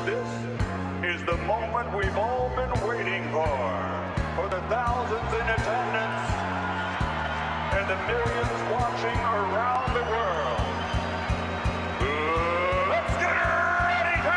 This is the moment we've all been waiting for the thousands in attendance and the millions watching around the world. Let's get ready to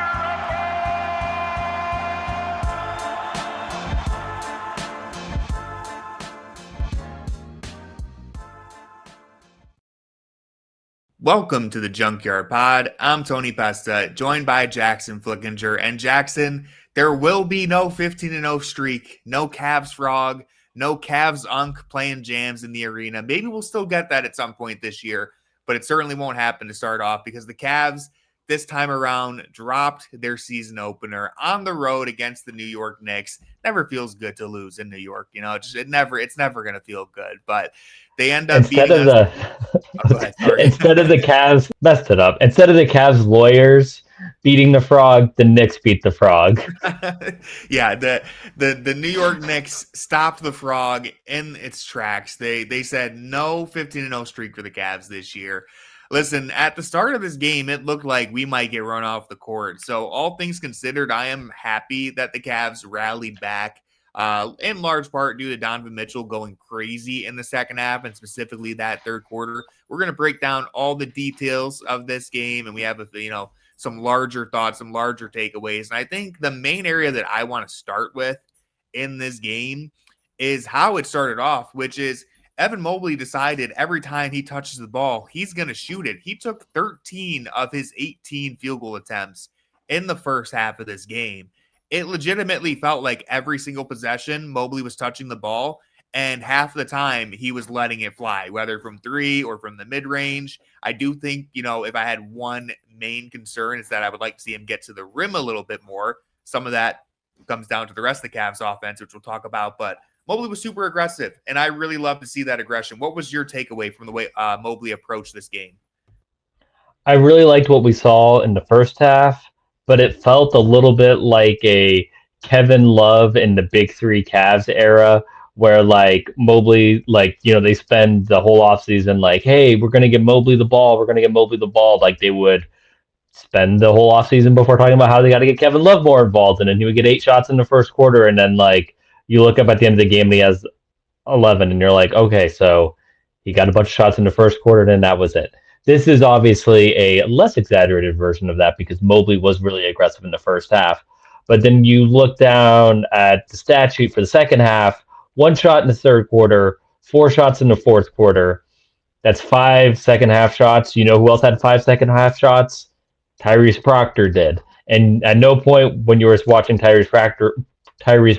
Welcome to the Junkyard Pod. I'm Tony Pesta, joined by Jackson Flickinger. And Jackson, there will be no 15-0 streak, no Cavs frog, no Cavs unk playing jams in the arena. Maybe we'll still get that at some point this year, but it certainly won't happen to start off because the Cavs this time around dropped their season opener on the road against the New York Knicks. Never feels good to lose in New York. You know, it's never going to feel good, but they end up Instead beating of us. Instead of the Cavs messed it up. Instead of the Cavs lawyers beating the frog, the Knicks beat the frog. Yeah, the New York Knicks stopped the frog in its tracks. They said no 15-0 streak for the Cavs this year. Listen, at the start of this game, it looked like we might get run off the court. So all things considered, I am happy that the Cavs rallied back. In large part due to Donovan Mitchell going crazy in the second half and specifically that third quarter. We're going to break down all the details of this game, and we have some larger thoughts, some larger takeaways. And I think the main area that I want to start with in this game is how it started off, which is Evan Mobley decided every time he touches the ball, he's going to shoot it. He took 13 of his 18 field goal attempts in the first half of this game. It legitimately felt like every single possession Mobley was touching the ball, and half the time he was letting it fly, whether from three or from the mid-range. I do think, if I had one main concern is that I would like to see him get to the rim a little bit more. Some of that comes down to the rest of the Cavs offense, which we'll talk about, but Mobley was super aggressive, and I really love to see that aggression. What was your takeaway from the way Mobley approached this game? I really liked what we saw in the first half, but it felt a little bit like a Kevin Love in the Big Three Cavs era, where Mobley, they spend the whole offseason hey, we're going to get Mobley the ball. We're going to get Mobley the ball. Like they would spend the whole offseason before talking about how they got to get Kevin Love more involved. And then he would get 8 shots in the first quarter. And then you look up at the end of the game and he has 11 and you're like, okay, so he got a bunch of shots in the first quarter and then that was it. This is obviously a less exaggerated version of that because Mobley was really aggressive in the first half. But then you look down at the stat sheet for the second half, 1 shot in the third quarter, 4 shots in the fourth quarter. That's 5 second half shots. You know who else had 5 second half shots? Tyrese Proctor did. And at no point when you were watching Tyrese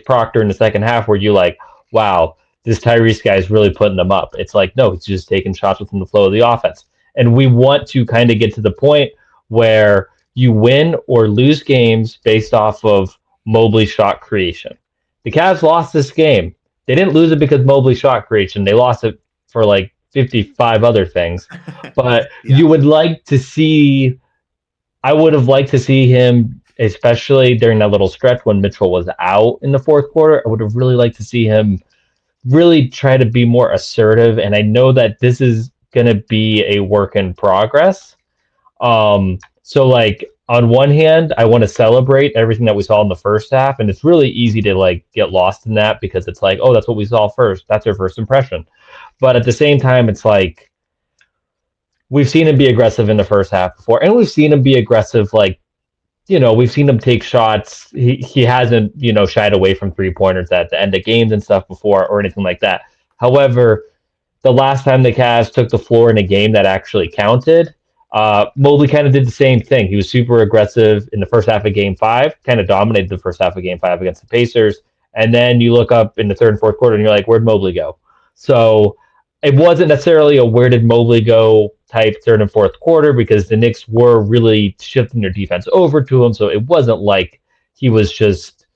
Proctor in the second half were you like, wow, this Tyrese guy is really putting them up. It's like, no, he's just taking shots within the flow of the offense. And we want to kind of get to the point where you win or lose games based off of Mobley shot creation. The Cavs lost this game. They didn't lose it because Mobley shot creation. They lost it for 55 other things. But Yeah. I would have liked to see him, especially during that little stretch when Mitchell was out in the fourth quarter. I would have really liked to see him really try to be more assertive. And I know that this is going to be a work in progress. On one hand, I want to celebrate everything that we saw in the first half. And it's really easy to get lost in that because it's oh, that's what we saw first. That's our first impression. But at the same time, it's we've seen him be aggressive in the first half before. And we've seen him be aggressive, we've seen him take shots. He hasn't, shied away from 3-pointers at the end of games and stuff before or anything like that. However, the last time the Cavs took the floor in a game that actually counted, Mobley kind of did the same thing. He was super aggressive in the first half of Game 5, kind of dominated the first half of Game 5 against the Pacers. And then you look up in the third and fourth quarter and you're like, where'd Mobley go? So it wasn't necessarily a where did Mobley go type third and fourth quarter because the Knicks were really shifting their defense over to him. So it wasn't like he was just,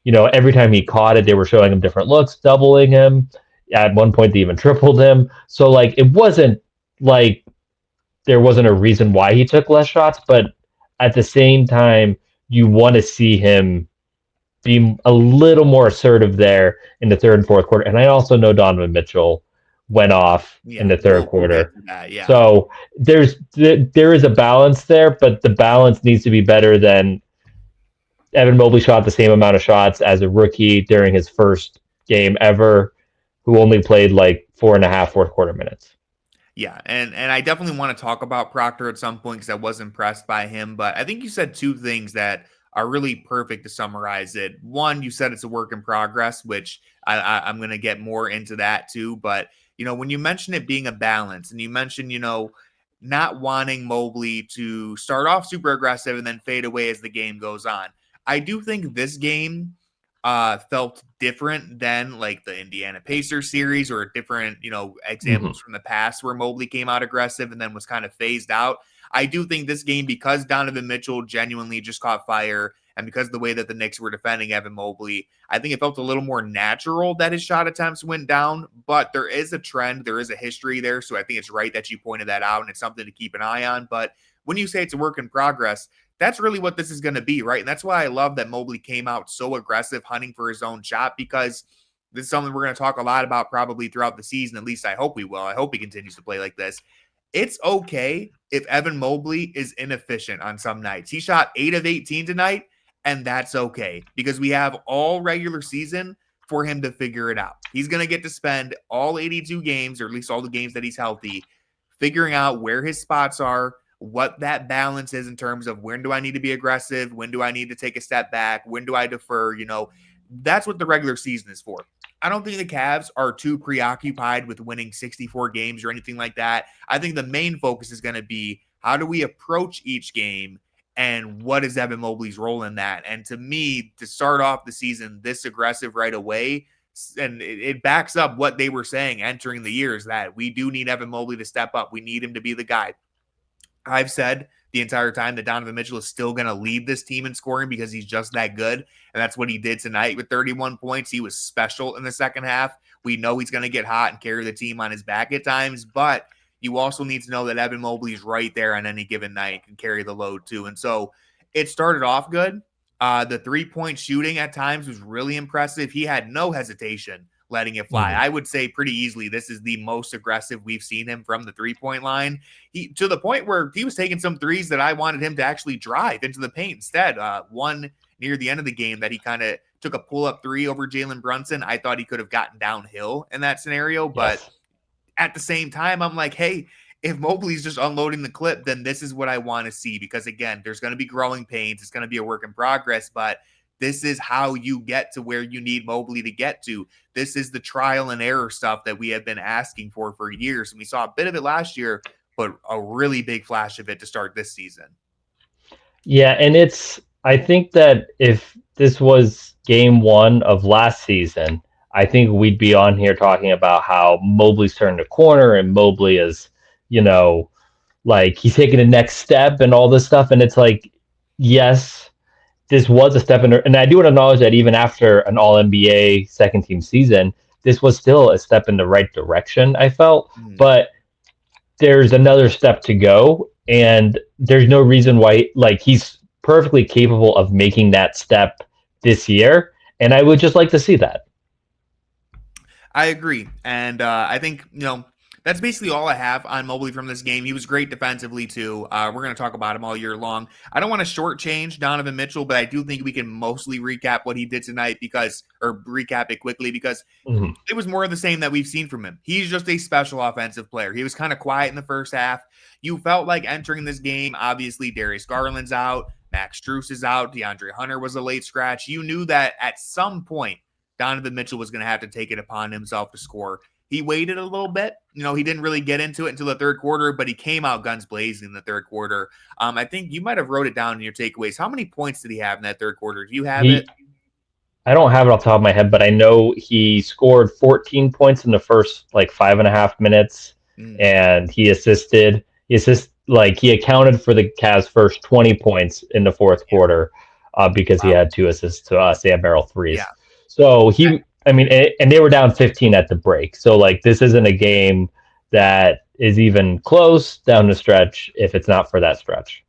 every time he caught it, they were showing him different looks, doubling him. At one point, they even tripled him. So it wasn't like there wasn't a reason why he took less shots, but at the same time, you want to see him be a little more assertive there in the third and fourth quarter. And I also know Donovan Mitchell went off in the third quarter. So there is a balance there, but the balance needs to be better than Evan Mobley shot the same amount of shots as a rookie during his first game ever, who only played like 4.5 fourth quarter minutes. Yeah, and I definitely want to talk about Proctor at some point because I was impressed by him. But I think you said two things that are really perfect to summarize it. One, you said it's a work in progress, which I'm going to get more into that too. But when you mention it being a balance, and you mentioned not wanting Mobley to start off super aggressive and then fade away as the game goes on, I do think this game felt different than like the Indiana Pacers series or different, examples from the past where Mobley came out aggressive and then was kind of phased out. I do think this game, because Donovan Mitchell genuinely just caught fire and because of the way that the Knicks were defending Evan Mobley, I think it felt a little more natural that his shot attempts went down, but there is a trend, there is a history there. So I think it's right that you pointed that out and it's something to keep an eye on. But when you say it's a work in progress, that's really what this is going to be, right? And that's why I love that Mobley came out so aggressive, hunting for his own shot, because this is something we're going to talk a lot about probably throughout the season. At least I hope we will. I hope he continues to play like this. It's okay if Evan Mobley is inefficient on some nights. He shot 8 of 18 tonight, and that's okay because we have all regular season for him to figure it out. He's going to get to spend all 82 games, or at least all the games that he's healthy, figuring out where his spots are, what that balance is in terms of when do I need to be aggressive? When do I need to take a step back? When do I defer? That's what the regular season is for. I don't think the Cavs are too preoccupied with winning 64 games or anything like that. I think the main focus is going to be how do we approach each game and what is Evan Mobley's role in that? And to me, to start off the season this aggressive right away, and it backs up what they were saying entering the year, is that we do need Evan Mobley to step up. We need him to be the guy. I've said the entire time that Donovan Mitchell is still going to lead this team in scoring because he's just that good. And that's what he did tonight with 31 points. He was special in the second half. We know he's going to get hot and carry the team on his back at times, but you also need to know that Evan Mobley's right there on any given night and can carry the load too. And so it started off good. The 3-point shooting at times was really impressive. He had no hesitation letting it fly. I would say pretty easily this is the most aggressive we've seen him from the 3-point line. He, to the point where he was taking some threes that I wanted him to actually drive into the paint instead. One near the end of the game that he kind of took a pull-up 3 over Jalen Brunson. I thought he could have gotten downhill in that scenario, but at the same time, I'm like, hey, if Mobley's just unloading the clip, then this is what I want to see, because again, there's going to be growing pains. It's going to be a work in progress, but this is how you get to where you need Mobley to get to. This is the trial and error stuff that we have been asking for years. And we saw a bit of it last year, but a really big flash of it to start this season. Yeah, and I think that if this was game 1 of last season, I think we'd be on here talking about how Mobley's turned a corner and Mobley is, like he's taking the next step and all this stuff. And it's like, yes, this was a step in, and I do want to acknowledge that even after an All-NBA second team season, this was still a step in the right direction, I felt. But there's another step to go, and there's no reason why, like, he's perfectly capable of making that step this year, and I would just like to see that. I agree. And I think, that's basically all I have on Mobley from this game. He was great defensively, too. We're going to talk about him all year long. I don't want to shortchange Donovan Mitchell, but I do think we can mostly recap what he did tonight or recap it quickly because it was more of the same that we've seen from him. He's just a special offensive player. He was kind of quiet in the first half. You felt like entering this game, obviously, Darius Garland's out, Max Strus is out, DeAndre Hunter was a late scratch. You knew that at some point, Donovan Mitchell was going to have to take it upon himself to score. He waited a little bit. He didn't really get into it until the third quarter, but he came out guns blazing in the third quarter. I think you might have wrote it down in your takeaways. How many points did he have in that third quarter? Do you have it? I don't have it off the top of my head, but I know he scored 14 points in the first 5.5 minutes, and he assisted. He accounted for the Cavs' first 20 points in the fourth quarter because he had 2 assists to Sam Barrel threes. Yeah. So and they were down 15 at the break. So this isn't a game that is even close down the stretch if it's not for that stretch.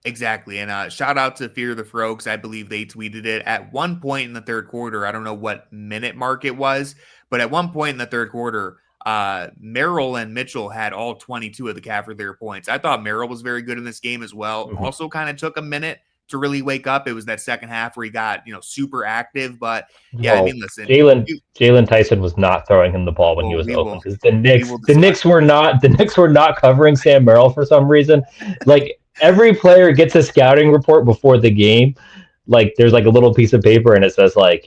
Exactly. And shout out to Fear the Frogs. I believe they tweeted it at one point in the third quarter. I don't know what minute mark it was, but at one point in the third quarter, Merrill and Mitchell had all 22 of the Cavalier points. I thought Merrill was very good in this game as well. Also kind of took a minute to really wake up. It was that second half where he got, super active. But yeah, I Well, mean, listen, Jalen Tyson was not throwing him the ball when he was we open will because we will the discuss. Knicks were not covering Sam Merrill for some reason. Like every player gets a scouting report before the game. Like there's like a little piece of paper and it says like,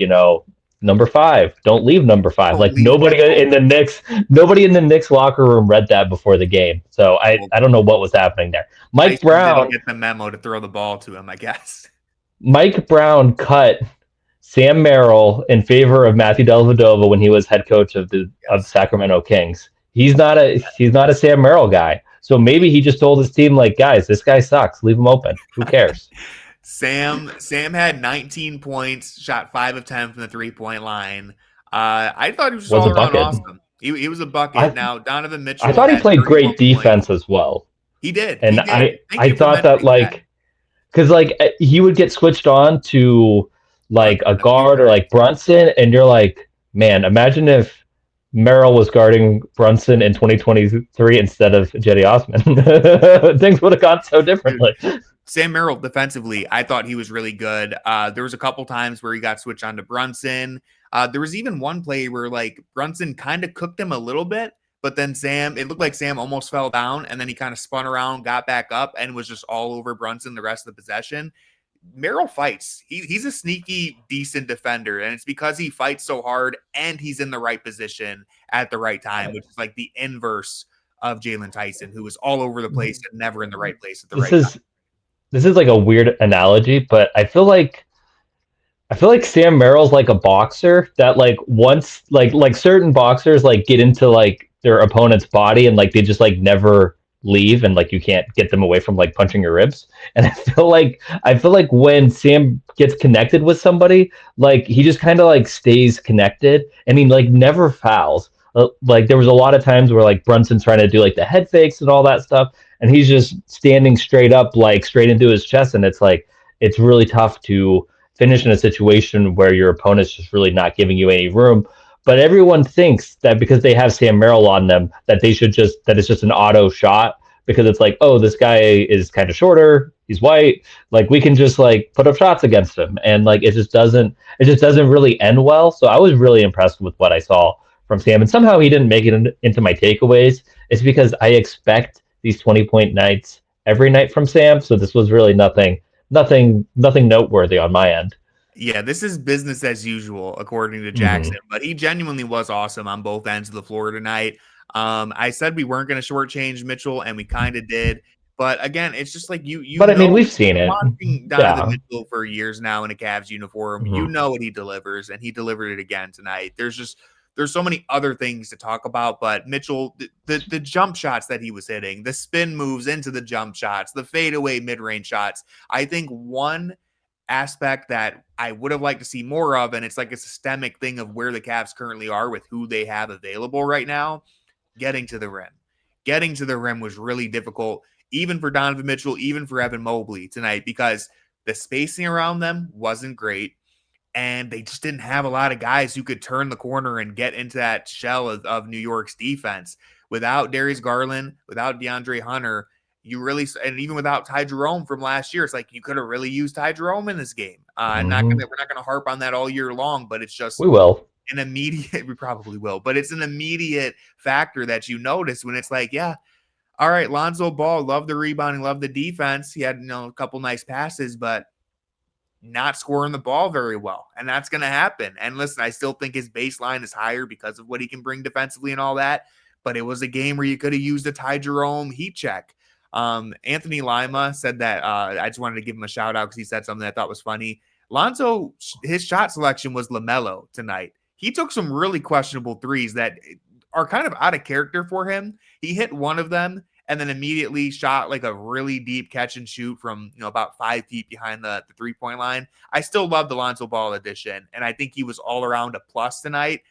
number 5, don't leave number 5. Don't Like leave him nobody in the Knicks locker room read that before the game. So I don't know what was happening there. Tyson didn't get the memo to throw the ball to him, I guess. Mike Brown cut Sam Merrill in favor of Matthew Dellavedova when he was head coach of Sacramento Kings. He's not a Sam Merrill guy. So maybe he just told his team, like, guys, this guy sucks. Leave him open. Who cares? Sam had 19 points, shot 5 of 10 from the 3-point line. I thought he was all around awesome. He was a bucket. Now Donovan Mitchell. I thought he played great defense as well. He did. And I thought that like, because like he would get switched on to like a guard or like Brunson, and you're like, man, imagine if Merrill was guarding Brunson in 2023 instead of Jetty Osman. Things would have gone so differently. Sam Merrill defensively, I thought he was really good. There was a couple times where he got switched on to Brunson. There was even one play where like Brunson kind of cooked him a little bit, but then it looked like Sam almost fell down, and then he kind of spun around, got back up, and was just all over Brunson the rest of the possession. Merrill fights. He's a sneaky, decent defender, and it's because he fights so hard and he's in the right position at the right time, which is like the inverse of Jalen Tyson, who is all over the place and never in the right place at the right time. This is like a weird analogy, but I feel like Sam Merrill's like a boxer that like once like certain boxers like get into like their opponent's body and like they just like never leave and like you can't get them away from like punching your ribs. And I feel like when Sam gets connected with somebody, like he just kind of like stays connected and he like never fouls. Like there was a lot of times where like Brunson's trying to do like the head fakes and all that stuff, and he's just standing straight up, like straight into his chest, and it's like it's really tough to finish in a situation where your opponent's just really not giving you any room. But everyone thinks that because they have Sam Merrill on them, that it's just an auto shot because it's like, oh, this guy is kind of shorter, he's white, like we can just like put up shots against him, and like it just doesn't really end well. So I was really impressed with what I saw from Sam, and somehow he didn't make it into my takeaways. It's because I expect these 20-point nights every night from Sam, so this was really nothing noteworthy on my end. Yeah, this is business as usual, according to Jackson. But he genuinely was awesome on both ends of the floor tonight. I said we weren't going to shortchange Mitchell, and we kind of did. But again, it's just like you. But I mean, we've seen it. Watching Donovan Mitchell for years now in a Cavs uniform, you know what he delivers, and he delivered it again tonight. There's so many other things to talk about, but Mitchell, the jump shots that he was hitting, the spin moves into the jump shots, the fadeaway mid-range shots. I think one aspect that I would have liked to see more of, and it's like a systemic thing of where the Cavs currently are with who they have available right now, getting to the rim. Getting to the rim was really difficult, even for Donovan Mitchell, even for Evan Mobley tonight, because the spacing around them wasn't great. And they just didn't have a lot of guys who could turn the corner and get into that shell of New York's defense. Without Darius Garland, without DeAndre Hunter, and even without Ty Jerome from last year, it's like you could have really used Ty Jerome in this game. We're not gonna harp on that all year long, but it's just we probably will, but it's an immediate factor that you notice when it's like, yeah, all right, Lonzo Ball, love the rebounding, love the defense. He had a couple nice passes, but not scoring the ball very well, and that's going to happen. And listen, I still think his baseline is higher because of what he can bring defensively and all that, but it was a game where you could have used a Ty Jerome heat check. Anthony Lima said that I just wanted to give him a shout out because he said something I thought was funny. Lonzo, his shot selection was LaMelo tonight. He took some really questionable threes that are kind of out of character for him. He hit one of them and then immediately shot like a really deep catch and shoot from about 5 feet behind the 3-point line. I still love the Lonzo Ball addition, and I think he was all around a plus tonight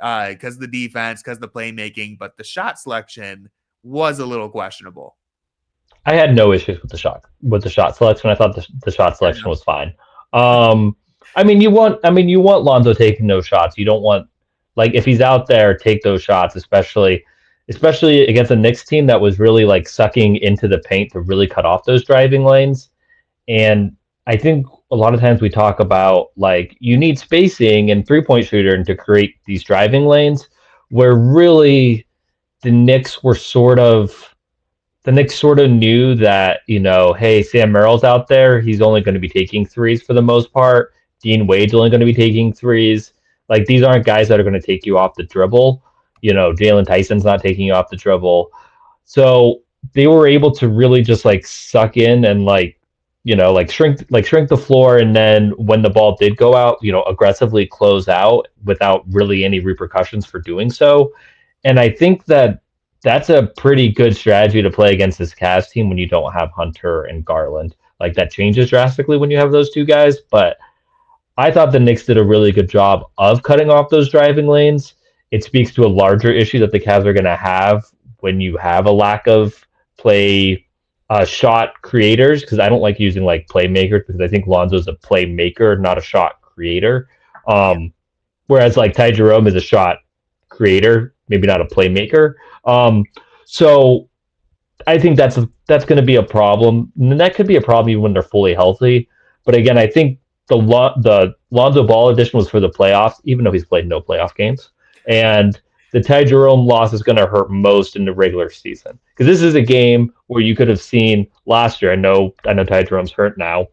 because of the defense, because of the playmaking, but the shot selection was a little questionable. I had no issues with the shot selection. I thought the shot selection was fine. I mean, you want Lonzo taking those shots. You don't want, like, if he's out there, take those shots, especially against a Knicks team that was really like sucking into the paint to really cut off those driving lanes. And I think a lot of times we talk about like you need spacing and 3-point shooter and to create these driving lanes where really the Knicks were the Knicks sort of knew that, hey, Sam Merrill's out there. He's only going to be taking threes for the most part. Dean Wade's only going to be taking threes. Like, these aren't guys that are going to take you off the dribble. Jalen Tyson's not taking you off the dribble. So they were able to really just like suck in and shrink the floor. And then when the ball did go out, aggressively close out without really any repercussions for doing so. And I think that that's a pretty good strategy to play against this Cavs team when you don't have Hunter and Garland. Like, that changes drastically when you have those two guys. But I thought the Knicks did a really good job of cutting off those driving lanes. It speaks to a larger issue that the Cavs are going to have when you have a lack of play shot creators, because I don't like using like playmakers because I think Lonzo's a playmaker, not a shot creator. Whereas like Ty Jerome is a shot creator, maybe not a playmaker. So I think that's going to be a problem. And that could be a problem even when they're fully healthy. But again, I think the Lonzo Ball addition was for the playoffs, even though he's played no playoff games. And the Ty Jerome loss is going to hurt most in the regular season, because this is a game where you could have seen last year. I know Ty Jerome's hurt now,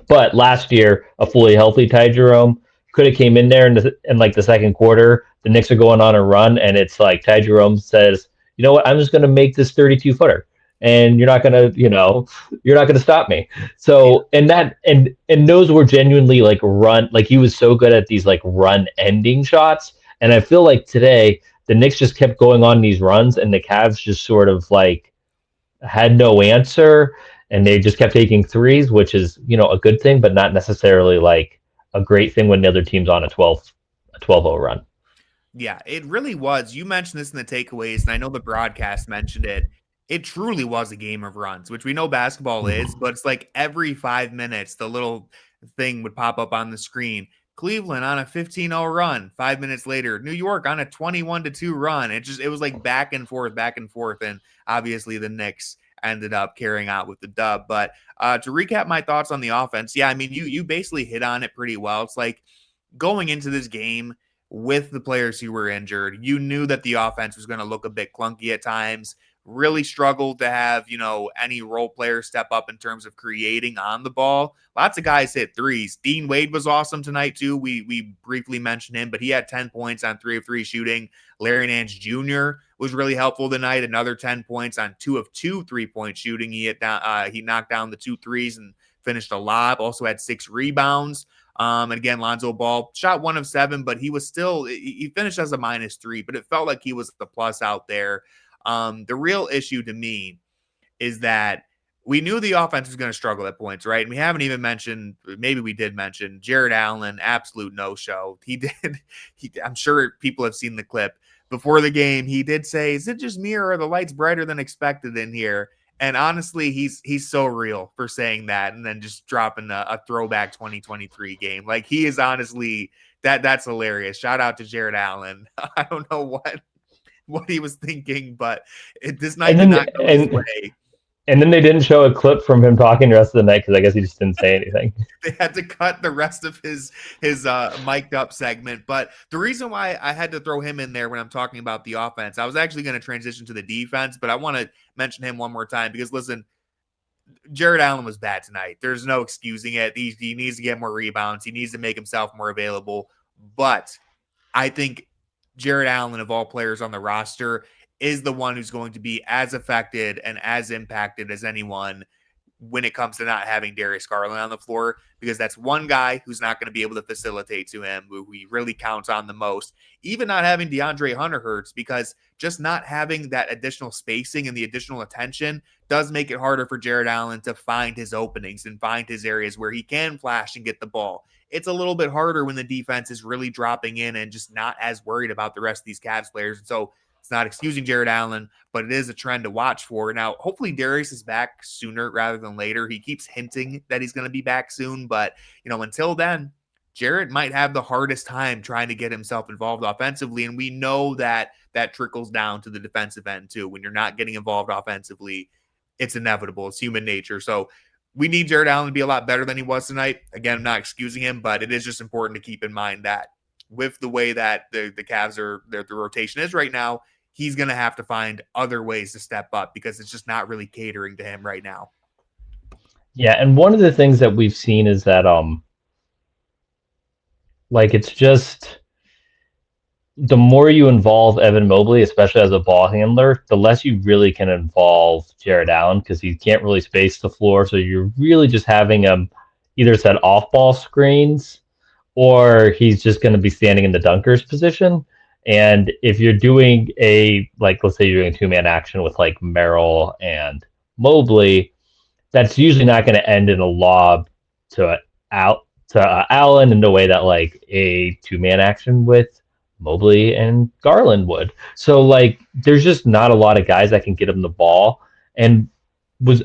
but last year a fully healthy Ty Jerome could have came in there in like the second quarter. The Knicks are going on a run, and it's like Ty Jerome says, "You know what? I'm just going to make this 32-footer, and you're not going to stop me." So and those were genuinely like run. Like, he was so good at these like run ending shots. And I feel like today the Knicks just kept going on these runs, and the Cavs just sort of like had no answer, and they just kept taking threes, which is, a good thing, but not necessarily like a great thing when the other team's on a 12-0 run. Yeah, it really was. You mentioned this in the takeaways, and I know the broadcast mentioned it. It truly was a game of runs, which we know basketball is, but it's like every 5 minutes, the little thing would pop up on the screen. Cleveland on a 15-0 run. 5 minutes later, New York on a 21-2 run. It was like back and forth, and obviously the Knicks ended up carrying out with the dub. But to recap my thoughts on the offense, yeah, I mean, you basically hit on it pretty well. It's like going into this game with the players who were injured, you knew that the offense was going to look a bit clunky at times. Really struggled to have, any role players step up in terms of creating on the ball. Lots of guys hit threes. Dean Wade was awesome tonight too. We briefly mentioned him, but he had 10 points on 3 of 3 shooting. Larry Nance Jr. was really helpful tonight. Another 10 points on 2 of 2 3-point shooting. He knocked down the 2 threes and finished a lob. Also had 6 rebounds. And again, Lonzo Ball shot 1 of 7, but he finished as a -3, but it felt like he was the plus out there. The real issue to me is that we knew the offense was going to struggle at points, right? And we haven't even mentioned, maybe we did mention Jarrett Allen, absolute no-show. I'm sure people have seen the clip before the game. He did say, "Is it just me or are the lights brighter than expected in here?" And honestly, he's so real for saying that and then just dropping a throwback 2023 game. Like, he is honestly, that's hilarious. Shout out to Jarrett Allen. I don't know what he was thinking, but this night did not go his way. And then they didn't show a clip from him talking the rest of the night because I guess he just didn't say anything. They had to cut the rest of his mic'd up segment. But the reason why I had to throw him in there when I'm talking about the offense, I was actually going to transition to the defense, but I want to mention him one more time because, listen, Jarrett Allen was bad tonight. There's no excusing it. He needs to get more rebounds. He needs to make himself more available. But I think Jarrett Allen, of all players on the roster, is the one who's going to be as affected and as impacted as anyone when it comes to not having Darius Garland on the floor, because that's one guy who's not going to be able to facilitate to him, who he really counts on the most. Even not having DeAndre Hunter hurts, because just not having that additional spacing and the additional attention does make it harder for Jarrett Allen to find his openings and find his areas where he can flash and get the ball. It's a little bit harder when the defense is really dropping in and just not as worried about the rest of these Cavs players. And so it's not excusing Jarrett Allen, but it is a trend to watch for. Now, hopefully Darius is back sooner rather than later. He keeps hinting that he's going to be back soon, but until then, Jarrett might have the hardest time trying to get himself involved offensively, and we know that trickles down to the defensive end too. When you're not getting involved offensively, it's inevitable. It's human nature. So we need Jarrett Allen to be a lot better than he was tonight. Again, I'm not excusing him, but it is just important to keep in mind that with the way that the Cavs are, the rotation is right now, he's going to have to find other ways to step up because it's just not really catering to him right now. Yeah, and one of the things that we've seen is that like it's just the more you involve Evan Mobley, especially as a ball handler, the less you really can involve Jarrett Allen because he can't really space the floor. So you're really just having him either set off ball screens or he's just going to be standing in the dunker's position. And if you're doing let's say you're doing a 2-man action with like Merrill and Mobley, that's usually not going to end in a lob to Allen in the way that like a 2-man action with Mobley and Garland would. So like there's just not a lot of guys that can get him the ball. And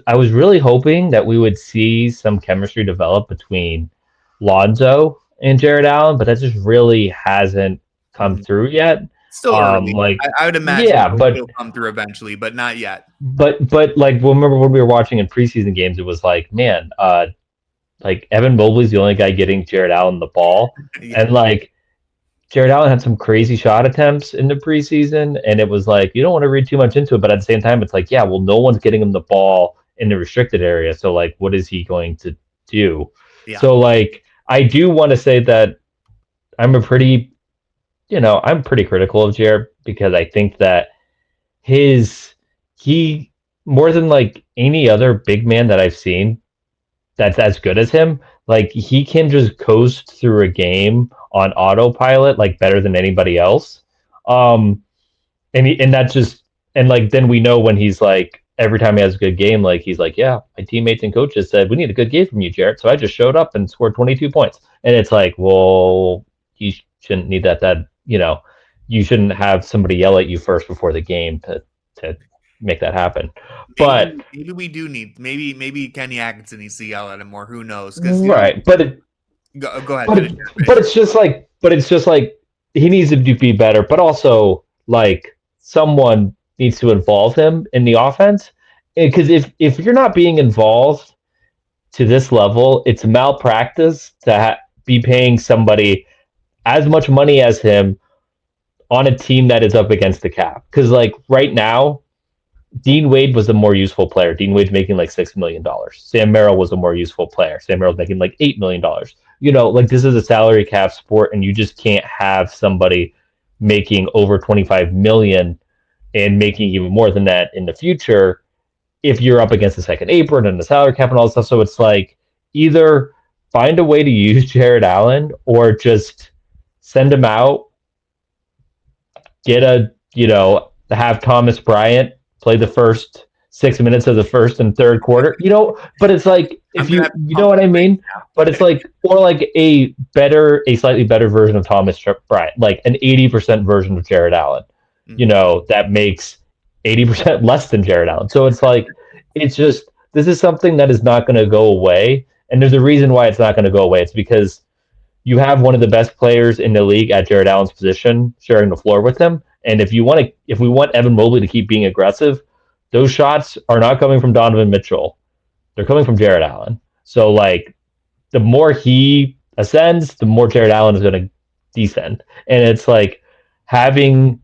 I was really hoping that we would see some chemistry develop between Lonzo and Jarrett Allen, but that just really hasn't come through yet. Still early. I would imagine it'll come through eventually, but not yet. But like remember when we were watching in preseason games, it was like, man, like Evan Mobley's the only guy getting Jarrett Allen the ball. Yeah. And like Jarrett Allen had some crazy shot attempts in the preseason, and it was like, you don't want to read too much into it, but at the same time, it's like, yeah, well, no one's getting him the ball in the restricted area, so like, what is he going to do? Yeah. So like, I do want to say that I'm pretty critical of Jarrett because I think that he more than like any other big man that I've seen that's as good as him, like he can just coast through a game on autopilot like better than anybody else. And then we know when he's like every time he has a good game, like he's like, yeah, my teammates and coaches said we need a good game from you, Jarrett. So I just showed up and scored 22 points. And it's like, well, you shouldn't need that you shouldn't have somebody yell at you first before the game to make that happen. But maybe we do need maybe Kenny Atkinson needs to yell at him more. Who knows? Right, but go ahead. But it's just like he needs to be better. But also like someone needs to involve him in the offense because if you're not being involved to this level, it's malpractice to be paying somebody as much money as him on a team that is up against the cap. Because like right now, Dean Wade was a more useful player. Dean Wade's making like $6 million. Sam Merrill was a more useful player. Sam Merrill's making like $8 million. Like this is a salary cap sport, and you just can't have somebody making over $25 million and making even more than that in the future if you're up against the second apron and the salary cap and all this stuff. So it's like either find a way to use Jarrett Allen or just send him out, have Thomas Bryant play the first 6 minutes of the first and third quarter, but it's like, if you know what I mean? But it's like, or like a slightly better version of Thomas Bryant, like an 80% version of Jarrett Allen, that makes 80% less than Jarrett Allen. So it's like, this is something that is not going to go away. And there's a reason why it's not going to go away. It's because you have one of the best players in the league at Jarrett Allen's position sharing the floor with him. And if we want Evan Mobley to keep being aggressive, those shots are not coming from Donovan Mitchell. They're coming from Jarrett Allen. So like the more he ascends, the more Jarrett Allen is going to descend. And it's like having,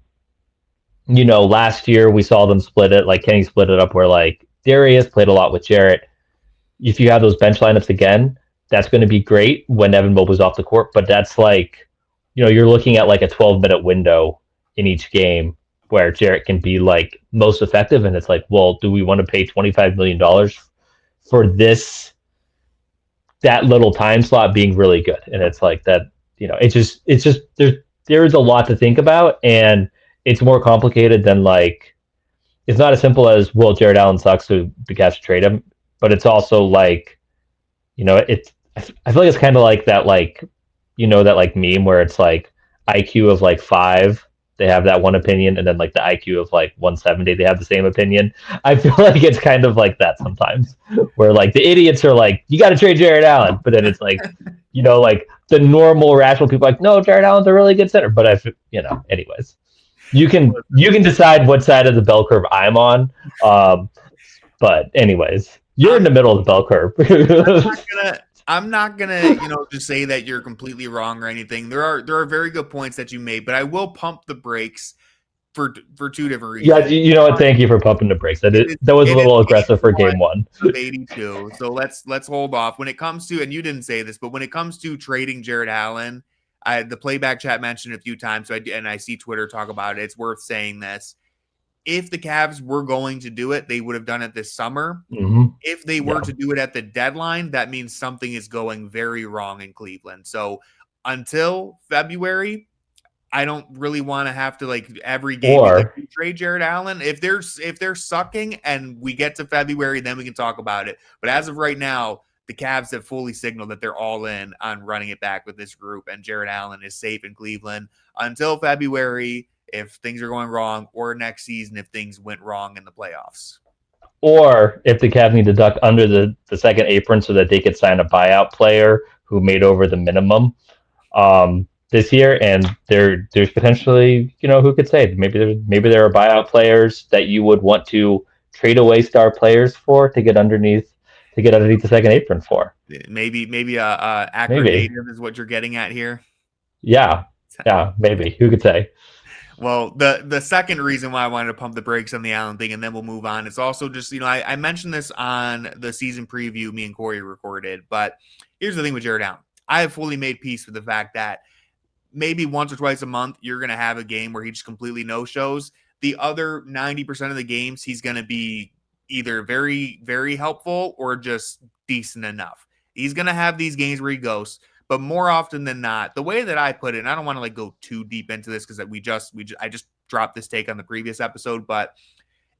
last year we saw them split it, like Kenny split it up where like Darius played a lot with Jarrett. If you have those bench lineups again, that's going to be great when Evan Mobley's off the court. But that's like, you're looking at like a 12-minute window in each game where Jarrett can be like most effective. And it's like, well, do we want to pay $25 million for that little time slot being really good? And it's like that, it's just, there's a lot to think about, and it's more complicated than like, it's not as simple as, well, Jarrett Allen sucks, so the Cavs should trade him. But it's also like, I feel like it's kind of like that, like, that like meme where it's like IQ of like 5, they have that one opinion, and then like the IQ of like 170, they have the same opinion. I feel like it's kind of like that sometimes, where like the idiots are like, you got to trade Jarrett Allen, but then it's like, like the normal rational people are like, no, Jarrett Allen's a really good center. But anyways, you can decide what side of the bell curve I'm on. But anyways, You're in the middle of the bell curve. I'm not gonna, just say that you're completely wrong or anything. There are very good points that you made, but I will pump the brakes for two different Yeah, reasons. you know what? Thank you for pumping the brakes. That was a It is little aggressive for 81 game one. of 82. So let's hold off. When it comes to, and you didn't say this, but when it comes to trading Jarrett Allen, the playback chat mentioned it a few times. So I see Twitter talk about it. It's worth saying this. If the Cavs were going to do it, they would have done it this summer. Mm-hmm. If they were to do it at the deadline, that means something is going very wrong in Cleveland. So until February, I don't really want to have to every game be like, trade Jarrett Allen. If they're sucking and we get to February, then we can talk about it. But as of right now, the Cavs have fully signaled that they're all in on running it back with this group, and Jarrett Allen is safe in Cleveland until February if things are going wrong, or next season if things went wrong in the playoffs. Or if the Cavs need to duck under the second apron so that they could sign a buyout player who made over the minimum this year, and there's potentially, who could say, maybe there are buyout players that you would want to trade away star players for to get underneath the second apron for. Maybe accurate native is what you're getting at here. Yeah, maybe. Who could say? Well, the second reason why I wanted to pump the brakes on the Allen thing, and then we'll move on, it's also just, I mentioned this on the season preview me and Corey recorded, but here's the thing with Jarrett Allen. I have fully made peace with the fact that maybe once or twice a month, you're going to have a game where he just completely no-shows. The other 90% of the games, he's going to be either very, very helpful or just decent enough. He's going to have these games where he goes. But more often than not, the way that I put it, and I don't want to go too deep into this because I just dropped this take on the previous episode, but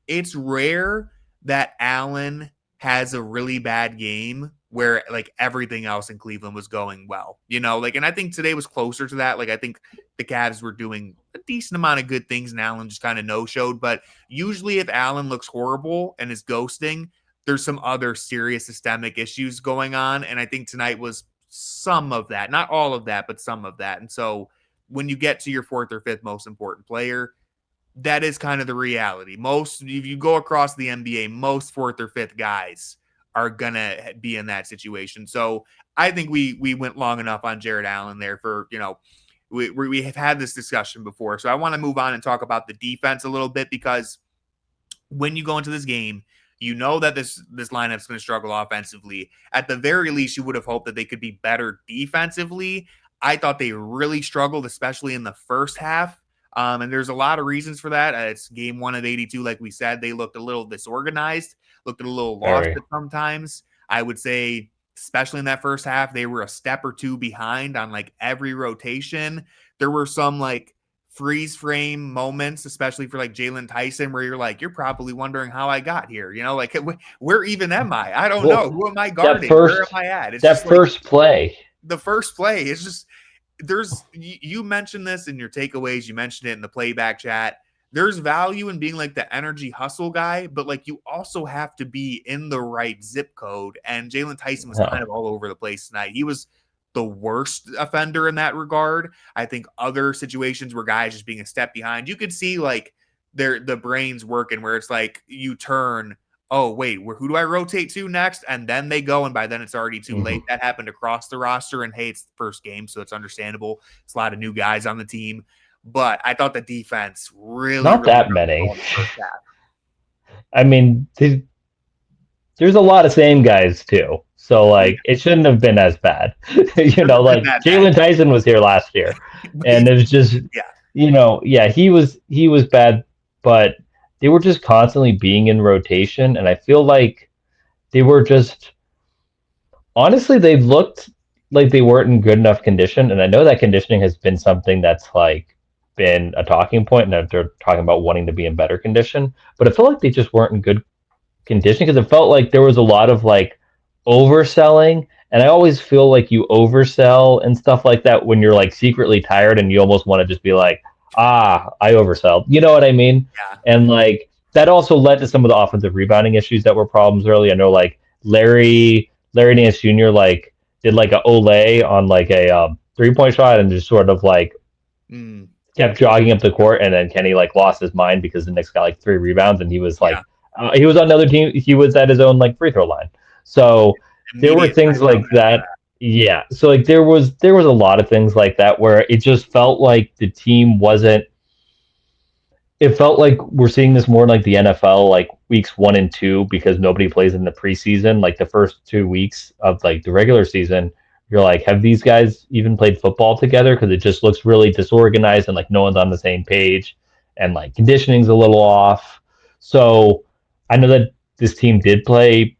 it's rare that Allen has a really bad game where everything else in Cleveland was going well, and I think today was closer to that. I think the Cavs were doing a decent amount of good things and Allen just kind of no-showed. But usually if Allen looks horrible and is ghosting, there's some other serious systemic issues going on. And I think tonight was some of that, not all of that, but some of that. And so when you get to your fourth or fifth most important player, that is kind of the reality. If you go across the NBA, most fourth or fifth guys are going to be in that situation. So I think we went long enough on Jarrett Allen there for, we have had this discussion before. So I want to move on and talk about the defense a little bit, because when you go into this game, that this lineup's going to struggle offensively. At the very least, you would have hoped that they could be better defensively. I thought they really struggled, especially in the first half. And there's a lot of reasons for that. It's game 1 of 82. Like we said, they looked a little disorganized, looked a little lost at sometimes. I would say, especially in that first half, they were a step or two behind on every rotation. There were some freeze frame moments, especially for Jalen Tyson, where you're probably wondering how I got here. Where even am I? I don't know. Who am I guarding? Where am I at? It's that first play. The first play is just, you mentioned this in your takeaways. You mentioned it in the playback chat. There's value in being the energy hustle guy, but you also have to be in the right zip code. And Jalen Tyson was kind of all over the place tonight. He was the worst offender in that regard. I think other situations where guys just being a step behind, you could see the brains working where it's you turn, oh wait, who do I rotate to next? And then they go, and by then it's already too late. That happened across the roster, and hey, it's the first game, so it's understandable. It's a lot of new guys on the team, but I thought the defense really not that many. I mean, there's a lot of same guys too. So it shouldn't have been as bad. Jalen Tyson was here last year, and it was just he was bad, but they were just constantly being in rotation, and I feel like they were just, honestly, they looked like they weren't in good enough condition. And I know that conditioning has been something that's been a talking point, and that they're talking about wanting to be in better condition, but I feel like they just weren't in good condition, because it felt like there was a lot of overselling. And I always feel like you oversell and stuff like that when you're secretly tired, and you almost want to just be I oversell. You know what I mean? Yeah. And that also led to some of the offensive rebounding issues that were problems early. I know Larry Nance Jr. Did a Olay on a 3-point shot, and just sort of kept jogging up the court, and then Kenny lost his mind because the Knicks got 3 rebounds, and he was He was on another team. He was at his own like free throw line. So there were Immediate things timeout like that. Yeah. So like there was a lot of things like that where it just felt like the team wasn't. It felt like we're seeing this more in like the NFL, like weeks 1 and 2, because nobody plays in the preseason. Like the first 2 weeks of like the regular season, you're like, have these guys even played football together? Because it just looks really disorganized and like no one's on the same page, and like conditioning's a little off. So I know that this team did play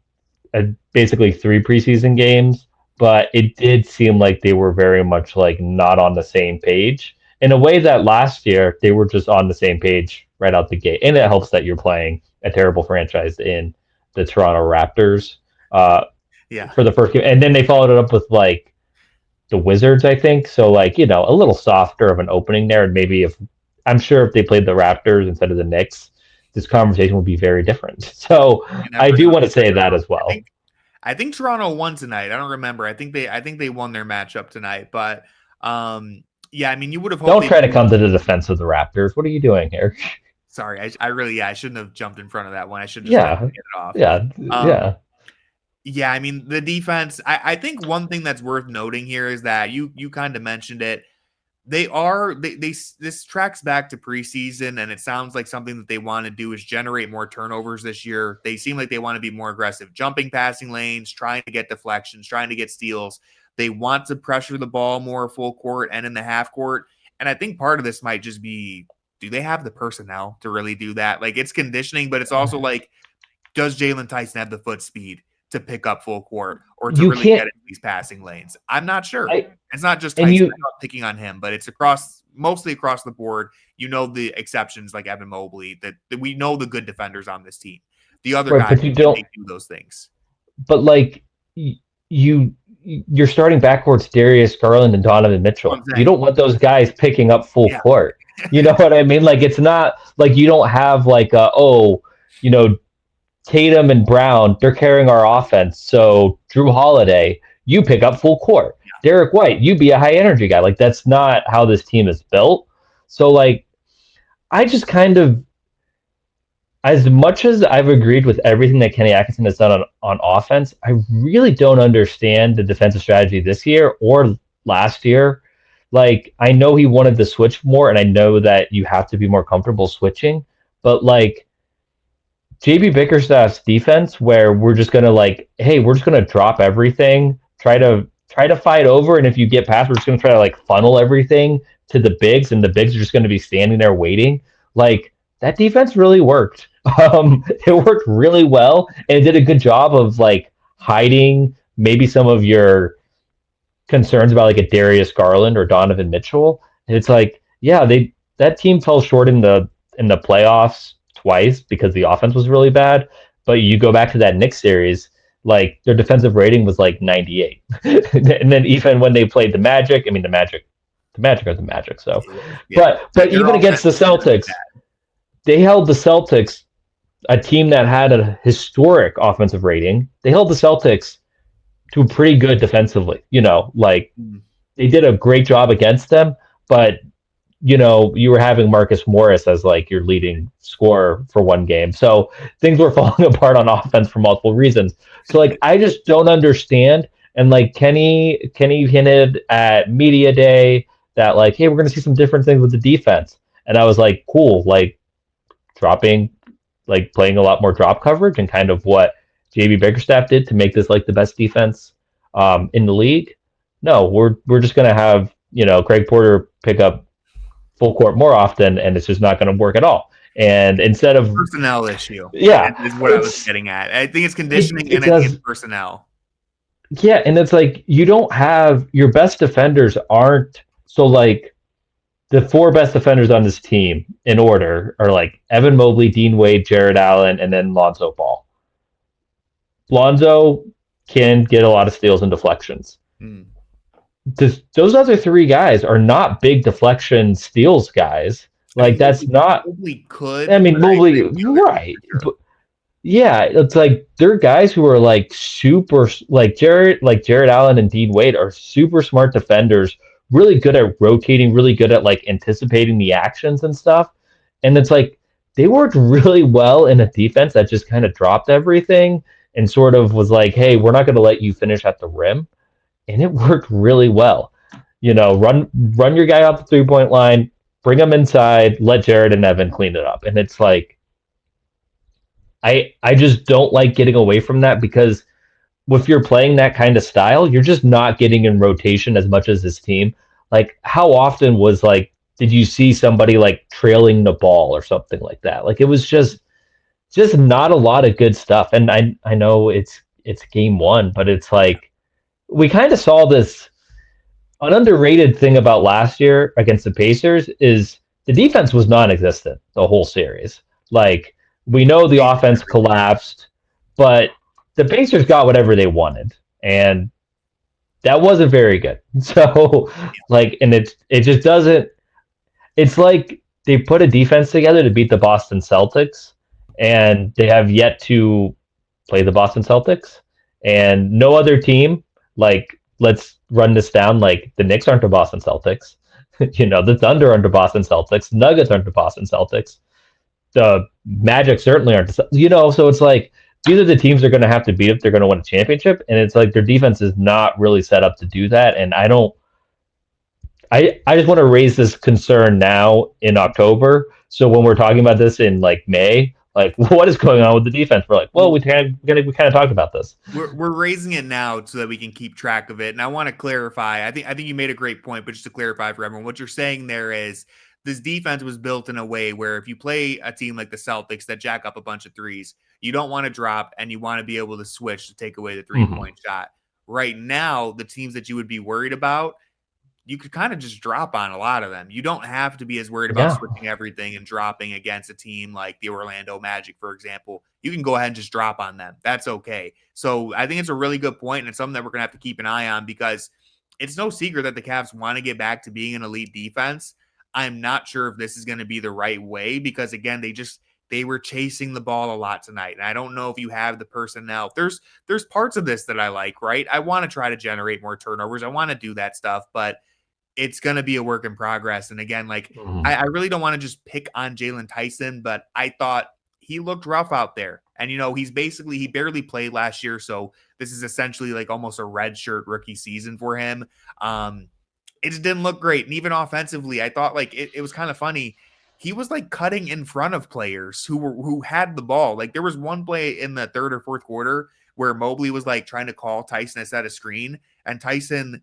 basically 3 preseason games, but it did seem like they were very much like not on the same page in a way that last year they were just on the same page right out the gate. And it helps that you're playing a terrible franchise in the Toronto Raptors Yeah. for the first game. And then they followed it up with like the Wizards, I think. So like, a little softer of an opening there. And maybe I'm sure if they played the Raptors instead of the Knicks, this conversation would be very different. So I do want to say that as well. I think Toronto won tonight. I don't remember. I think they won their matchup tonight. But yeah, I mean, you would have hoped. Don't try to come to the defense of the Raptors. What are you doing here? Sorry, I really, I shouldn't have jumped in front of that one. I should just get it off. Yeah. Yeah, I mean, the defense, I think one thing that's worth noting here is that you kind of mentioned it. This tracks back to preseason, and it sounds like something that they want to do is generate more turnovers this year. They seem like they want to be more aggressive, jumping passing lanes, trying to get deflections, trying to get steals. They want to pressure the ball more full court and in the half court. And I think part of this might just be, do they have the personnel to really do that? Like, it's conditioning, but it's also like, does Jalen Tyson have the foot speed to pick up full court or to really get into these passing lanes? I'm not sure. It's not just Tyson. I'm not picking on him, but it's mostly across the board. You know, the exceptions like Evan Mobley, that we know the good defenders on this team. The other guys, they do those things. But like you're starting backwards, Darius, Garland, and Donovan Mitchell. You don't want those guys picking up full court. You know what I mean? Like, it's not like you don't have like Tatum and Brown, they're carrying our offense. So Drew Holiday, you pick up full court. Derek White, you be a high energy guy. Like, that's not how this team is built. So like, I just kind of, as much as I've agreed with everything that Kenny Atkinson has done on offense, I really don't understand the defensive strategy this year or last year. Like, I know he wanted to switch more, and I know that you have to be more comfortable switching, but like, JB Bickerstaff's defense, where we're just gonna like, hey, we're just gonna drop everything, try to fight over, and if you get past, we're just gonna try to like funnel everything to the bigs, and the bigs are just gonna be standing there waiting. Like, that defense really worked. It worked really well, and it did a good job of like hiding maybe some of your concerns about like a Darius Garland or Donovan Mitchell. And it's like, yeah, that team fell short in the playoffs twice because the offense was really bad. But you go back to that Knicks series, like their defensive rating was like 98. And then even when they played the Magic, I mean the Magic are the Magic. So, but even against the Celtics, they held the Celtics, a team that had a historic offensive rating. They held the Celtics to pretty good defensively. Like they did a great job against them, but you were having Marcus Morris as like your leading scorer for one game. So things were falling apart on offense for multiple reasons. So like, I just don't understand. And like Kenny hinted at media day that like, hey, we're going to see some different things with the defense. And I was like, cool, like playing a lot more drop coverage and kind of what JB Bickerstaff did to make this like the best defense in the league. No, we're just going to have, Craig Porter pick up full court more often, and it's just not going to work at all. And instead of personnel issue, is what I was getting at. I think it's conditioning and I think it's personnel. Yeah, and it's like you don't have your best defenders aren't so like the four best defenders on this team in order are like Evan Mobley, Dean Wade, Jarrett Allen, and then Lonzo Ball. Lonzo can get a lot of steals and deflections. Those other three guys are not big deflection steals guys. Like, that's not. Mobley could. I mean, Mobley, right? But, yeah, it's like they're guys who are like super, like Jarrett Allen and Dean Wade are super smart defenders, really good at rotating, really good at like anticipating the actions and stuff. And it's like they worked really well in a defense that just kind of dropped everything and sort of was like, hey, we're not going to let you finish at the rim. And it worked really well. Run your guy off the 3-point line, bring him inside, let Jarrett and Evan clean it up. And it's like, I just don't like getting away from that, because if you're playing that kind of style, you're just not getting in rotation as much as this team. Like, how often did you see somebody like trailing the ball or something like that? Like, it was just not a lot of good stuff. And I know it's game one, but it's like, we kind of saw this. An underrated thing about last year against the Pacers is the defense was non-existent the whole series. Like, we know the offense collapsed, but the Pacers got whatever they wanted, and that wasn't very good. So, and it just doesn't. It's like they put a defense together to beat the Boston Celtics, and they have yet to play the Boston Celtics, and no other team, let's run this down. Like, the Knicks aren't the Boston Celtics. The Thunder aren't the Boston Celtics. Nuggets aren't the Boston Celtics. The Magic certainly aren't. So it's like, these are the teams they're going to have to beat if they're going to win a championship. And it's like, their defense is not really set up to do that. And I just want to raise this concern now in October. So when we're talking about this in May, what is going on with the defense? We're like, well, we kind of talked about this. We're raising it now so that we can keep track of it. And I want to clarify. I think you made a great point, but just to clarify for everyone, what you're saying there is this defense was built in a way where if you play a team like the Celtics that jack up a bunch of threes, you don't want to drop and you want to be able to switch to take away the 3-point shot. Right now, the teams that you would be worried about, you could kind of just drop on a lot of them. You don't have to be as worried about switching everything and dropping against a team like the Orlando Magic, for example. You can go ahead and just drop on them. That's okay. So I think it's a really good point, and it's something that we're going to have to keep an eye on, because it's no secret that the Cavs want to get back to being an elite defense. I'm not sure if this is going to be the right way, because again, they were chasing the ball a lot tonight. And I don't know if you have the personnel. There's parts of this that I like, right? I want to try to generate more turnovers. I want to do that stuff, but it's going to be a work in progress. And again, I really don't want to just pick on Jalen Tyson, but I thought he looked rough out there. And, he barely played last year. So this is essentially almost a red shirt rookie season for him. It just didn't look great. And even offensively, I thought it was kind of funny. He was cutting in front of players who had the ball. There was one play in the third or fourth quarter where Mobley was trying to call Tyson to set a screen, and Tyson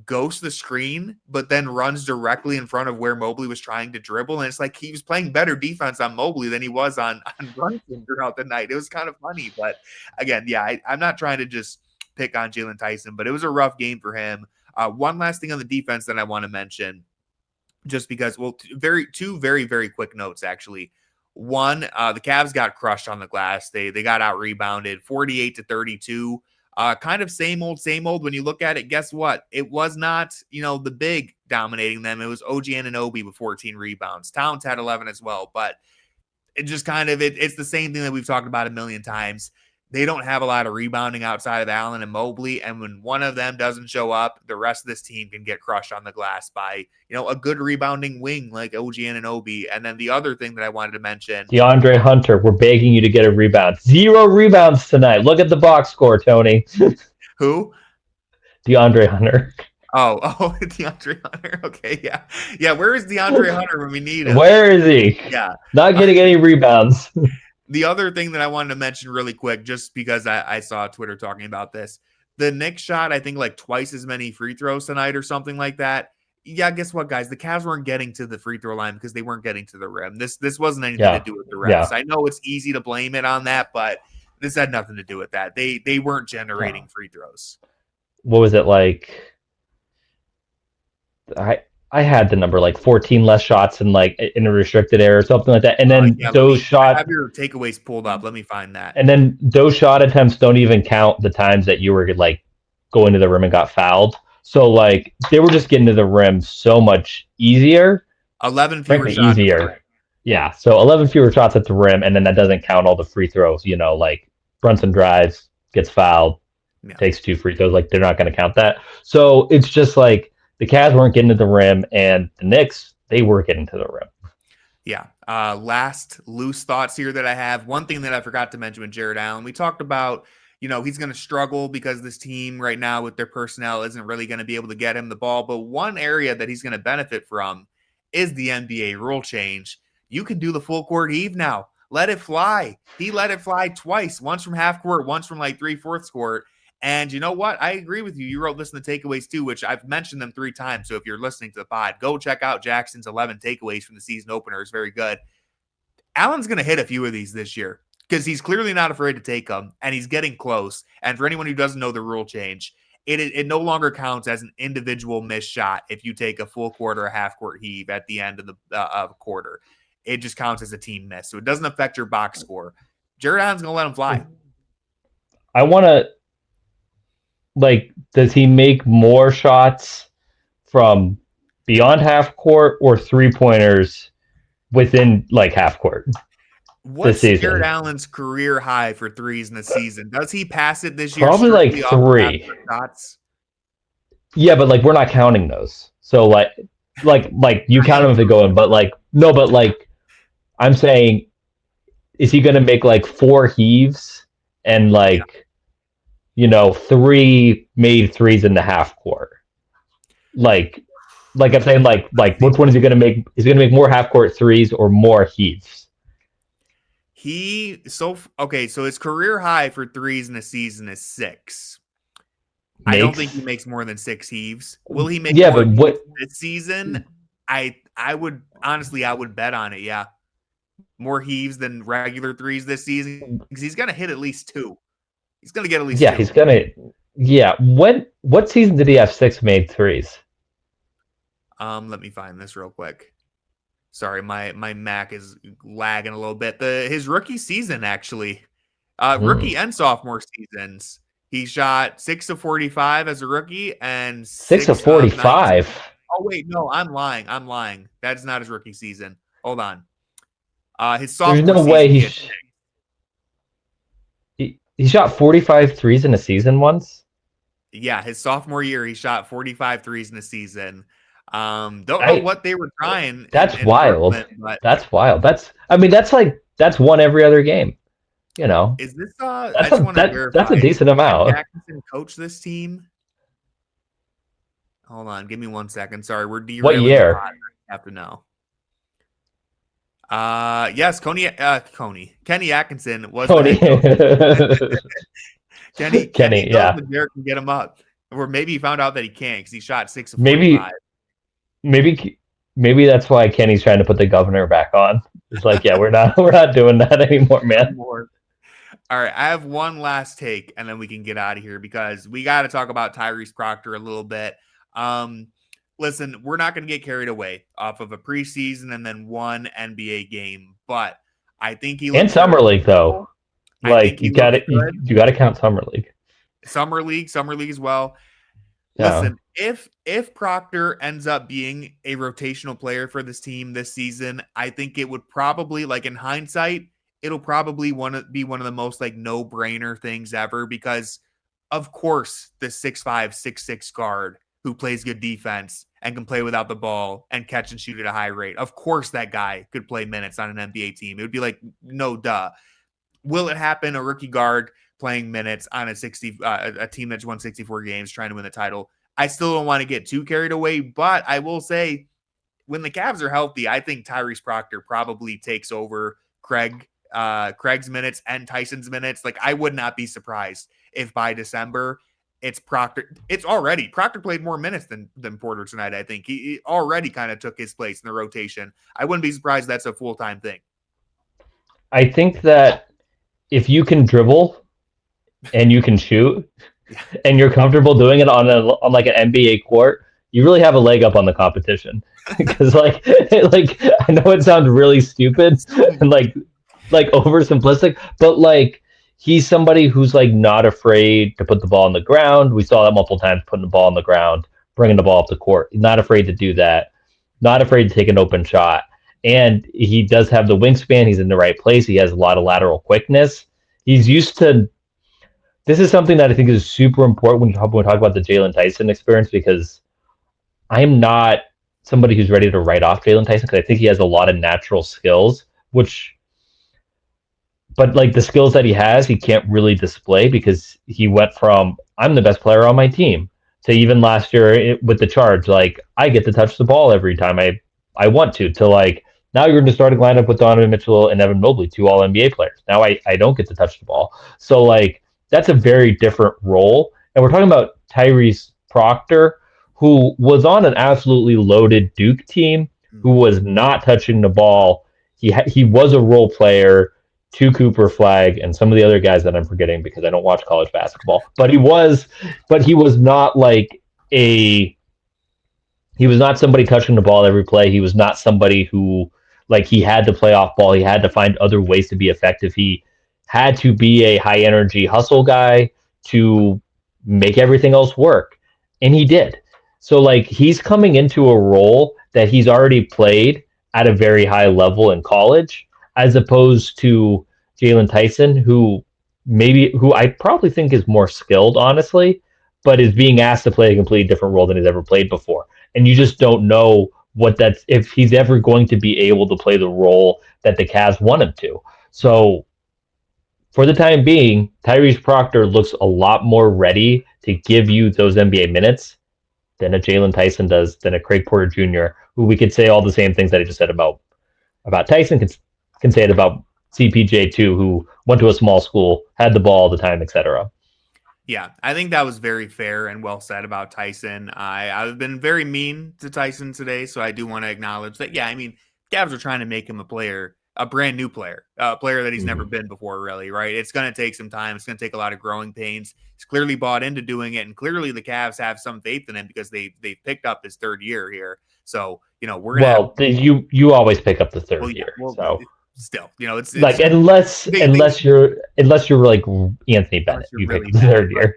ghosts the screen, but then runs directly in front of where Mobley was trying to dribble. And it's he was playing better defense on Mobley than he was on Brunson throughout the night. It was kind of funny. But again, I'm not trying to just pick on Jalen Tyson, but it was a rough game for him. One last thing on the defense that I want to mention, just because, two very, very quick notes, actually. One, the Cavs got crushed on the glass. They got out rebounded 48-32. Kind of same old when you look at it. Guess what? It was not, the big dominating them. It was OG Anunoby with 14 rebounds. Towns had 11 as well, but it just it's the same thing that we've talked about a million times. They don't have a lot of rebounding outside of Allen and Mobley, and when one of them doesn't show up, the rest of this team can get crushed on the glass by, a good rebounding wing like OG Anunoby. And then the other thing that I wanted to mention, DeAndre Hunter, we're begging you to get a rebound. 0 rebounds tonight. Look at the box score, Tony. Who? DeAndre Hunter. Oh, DeAndre Hunter. Okay, yeah. Where is DeAndre Hunter when we need him? Where is he? Yeah, not getting any rebounds. The other thing that I wanted to mention really quick, just because I saw Twitter talking about this, the Knicks shot, I think, twice as many free throws tonight or something like that. Yeah, guess what, guys? The Cavs weren't getting to the free throw line because they weren't getting to the rim. This wasn't anything to do with the refs. Yeah. I know it's easy to blame it on that, but this had nothing to do with that. They weren't generating free throws. What was it like? I had the number 14 less shots in a restricted area or something like that. And then those shots. I have your takeaways pulled up. Let me find that. And then those shot attempts don't even count the times that you were going to the rim and got fouled. So they were just getting to the rim so much easier. 11 fewer shots. Easier. Yeah. So 11 fewer shots at the rim. And then that doesn't count all the free throws, Brunson drives, gets fouled, takes 2 free throws. They're not going to count that. So it's just the Cavs weren't getting to the rim, and the Knicks, they were getting to the rim. Yeah. Last loose thoughts here that I have. One thing that I forgot to mention with Jarrett Allen, we talked about, he's going to struggle because this team right now with their personnel isn't really going to be able to get him the ball. But one area that he's going to benefit from is the NBA rule change. You can do the full court heave now. Let it fly. He let it fly twice, once from half court, once from like 3/4 court. And you know what? I agree with you. You wrote this in the takeaways too, which I've mentioned them 3 times. So if you're listening to the pod, go check out Jackson's 11 takeaways from the season opener. It's very good. Allen's going to hit a few of these this year because he's clearly not afraid to take them, and he's getting close. And for anyone who doesn't know the rule change, it no longer counts as an individual missed shot if you take a full court or a half court heave at the end of the quarter. It just counts as a team miss. So it doesn't affect your box score. Jarrett Allen's going to let him fly. I want to, does he make more shots from beyond half court or 3-pointers within half court? What's Jarrett Allen's career high for threes in the season? Does he pass it this year? Probably 3. Shots? Yeah, but we're not counting those. So you count them if they go in, but no, but I'm saying, is he going to make 4 heaves and 3 made threes in the half court? I'm saying, which one is he going to make? Is he going to make more half court threes or more heaves? So his career high for threes in a season is 6. I don't think he makes more than 6 heaves. Will he make more heaves this season? I would bet on it. Yeah, more heaves than regular threes this season because he's gonna hit at least 2. He's gonna get at least 2. He's gonna. Yeah. What season did he have 6 made threes? Let me find this real quick. Sorry, my Mac is lagging a little bit. His rookie season, actually. Rookie and sophomore seasons. He shot 6 of 45 as a rookie and 6 of 45. Oh, wait, no, I'm lying. That's not his rookie season. Hold on. His sophomore There's no way he shot 45 threes in a season once? Yeah, his sophomore year, he shot 45 threes in a season. Don't know what they were trying. That's wild. That's wild. That's one every other game. Is this? I just want to verify. That's a decent amount. Jackson coach this team. Hold on, give me 1 second. Sorry, we're derailing. What year? I have to know. Yes, Kenny Atkinson was Kenny. Kenny, yeah. Jarrett can get him up, or maybe he found out that he can't because he shot 6 of 45. Maybe that's why Kenny's trying to put the governor back on. It's we're not doing that anymore, man. All right, I have one last take, and then we can get out of here because we got to talk about Tyrese Proctor a little bit. Listen, we're not going to get carried away off of a preseason and then one NBA game, but I think he and summer league though. You got to count summer league. Summer league as well. Yeah. Listen, if Proctor ends up being a rotational player for this team this season, I think it would probably, in hindsight, it'll probably be one of the most no-brainer things ever because, of course, the 6'5", 6'6" guard who plays good defense and can play without the ball and catch and shoot at a high rate. Of course, that guy could play minutes on an NBA team. It would be no duh. Will it happen? A rookie guard playing minutes on a team that's won 64 games trying to win the title. I still don't want to get too carried away, but I will say when the Cavs are healthy, I think Tyrese Proctor probably takes over Craig's minutes and Tyson's minutes. I would not be surprised if by December it's Proctor. Proctor played more minutes than Porter tonight. I think he already kind of took his place in the rotation. I wouldn't be surprised that's a full-time thing. I think that if you can dribble and you can shoot and you're comfortable doing it on an NBA court, you really have a leg up on the competition. Because I know it sounds really stupid and oversimplistic, but he's somebody who's not afraid to put the ball on the ground. We saw that multiple times, putting the ball on the ground, bringing the ball up the court. He's not afraid to do that. Not afraid to take an open shot. And he does have the wingspan. He's in the right place. He has a lot of lateral quickness. He's used to. This is something that I think is super important when we talk about the Jalen Tyson experience, because I'm not somebody who's ready to write off Jalen Tyson because I think he has a lot of natural skills, but like the skills that he has, he can't really display because he went from I'm the best player on my team to even last year with the Charge, like I get to touch the ball every time I want to like now you're in the starting lineup with Donovan Mitchell and Evan Mobley, two All NBA players. Now I don't get to touch the ball, so like that's a very different role. And we're talking about Tyrese Proctor, who was on an absolutely loaded Duke team, who was not touching the ball. He was a role player to Cooper Flag and some of the other guys that I'm forgetting because I don't watch college basketball. But he was not like he was not somebody touching the ball every play. He was not somebody who like he had to play off ball. He had to find other ways to be effective. He had to be a high energy hustle guy to make everything else work. And he did. So like he's coming into a role that he's already played at a very high level in college, as opposed to Jalen Tyson, who I probably think is more skilled, honestly, but is being asked to play a completely different role than he's ever played before. And you just don't know if he's ever going to be able to play the role that the Cavs want him to. So for the time being, Tyrese Proctor looks a lot more ready to give you those NBA minutes than a Jalen Tyson does, than a Craig Porter Jr., who we could say all the same things that I just said about Tyson, can say it about CPJ too, who went to a small school, had the ball all the time, etc. Yeah, I think that was very fair and well said about Tyson. I've been very mean to Tyson today, so I do want to acknowledge that. Yeah, I mean, Cavs are trying to make him a brand new player, a player that he's never been before, really, right? It's going to take some time. It's going to take a lot of growing pains. He's clearly bought into doing it, and clearly the Cavs have some faith in him because they picked up his third year here. So, we're going to you always pick up the third year. So still, it's like unless you're like Anthony Bennett, you pick the third year.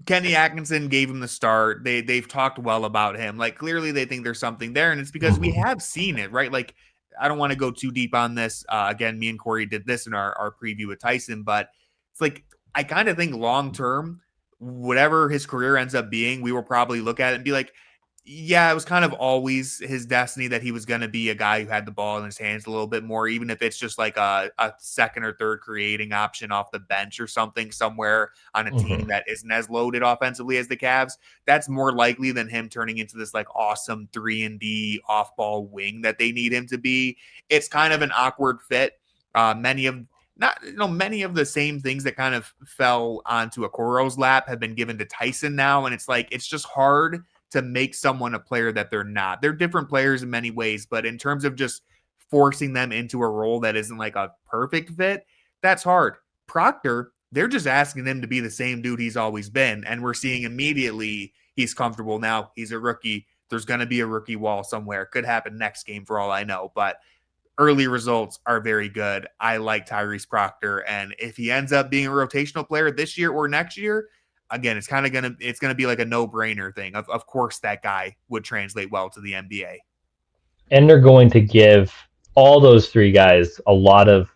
Kenny Atkinson gave him the start. They've talked well about him. Like clearly they think there's something there, and it's because we have seen it, right? Like I don't want to go too deep on this. Again, me and Corey did this in our preview with Tyson, but it's like I kind of think long term, whatever his career ends up being, we will probably look at it and be like, yeah, it was kind of always his destiny that he was going to be a guy who had the ball in his hands a little bit more, even if it's just like a second or third creating option off the bench or something somewhere on a team that isn't as loaded offensively as the Cavs. That's more likely than him turning into this like awesome 3-and-D off-ball wing that they need him to be. It's kind of an awkward fit. Many of the same things that kind of fell onto Okoro's lap have been given to Tyson now, and it's like it's just hard to make someone a player that they're not. They're different players in many ways, but in terms of just forcing them into a role that isn't like a perfect fit, that's hard. Proctor, they're just asking him to be the same dude he's always been, and we're seeing immediately he's comfortable now. He's a rookie. There's going to be a rookie wall somewhere. Could happen next game for all I know, but early results are very good. I like Tyrese Proctor, and if he ends up being a rotational player this year or next year, again, it's gonna be like a no-brainer thing. Of course, that guy would translate well to the NBA. And they're going to give all those three guys a lot of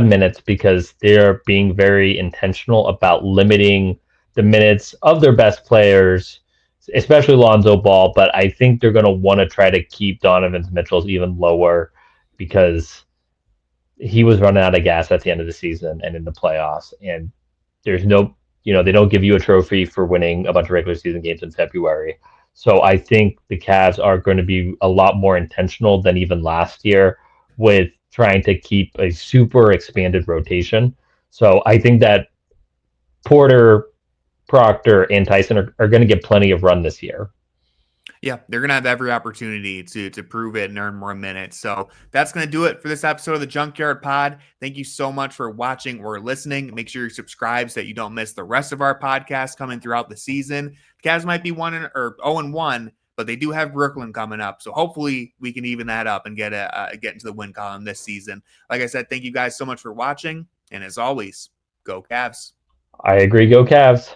minutes because they're being very intentional about limiting the minutes of their best players, especially Lonzo Ball. But I think they're going to want to try to keep Donovan Mitchell's even lower because he was running out of gas at the end of the season and in the playoffs, and there's no. They don't give you a trophy for winning a bunch of regular season games in February. So I think the Cavs are going to be a lot more intentional than even last year with trying to keep a super expanded rotation. So I think that Porter, Proctor, and Tyson are going to get plenty of run this year. Yeah, they're going to have every opportunity to prove it and earn more minutes. So that's going to do it for this episode of the Junkyard Pod. Thank you so much for watching or listening. Make sure you subscribe so that you don't miss the rest of our podcasts coming throughout the season. The Cavs might be 0-1, but they do have Brooklyn coming up. So hopefully we can even that up and get into the win column this season. Like I said, thank you guys so much for watching. And as always, go Cavs. I agree. Go Cavs.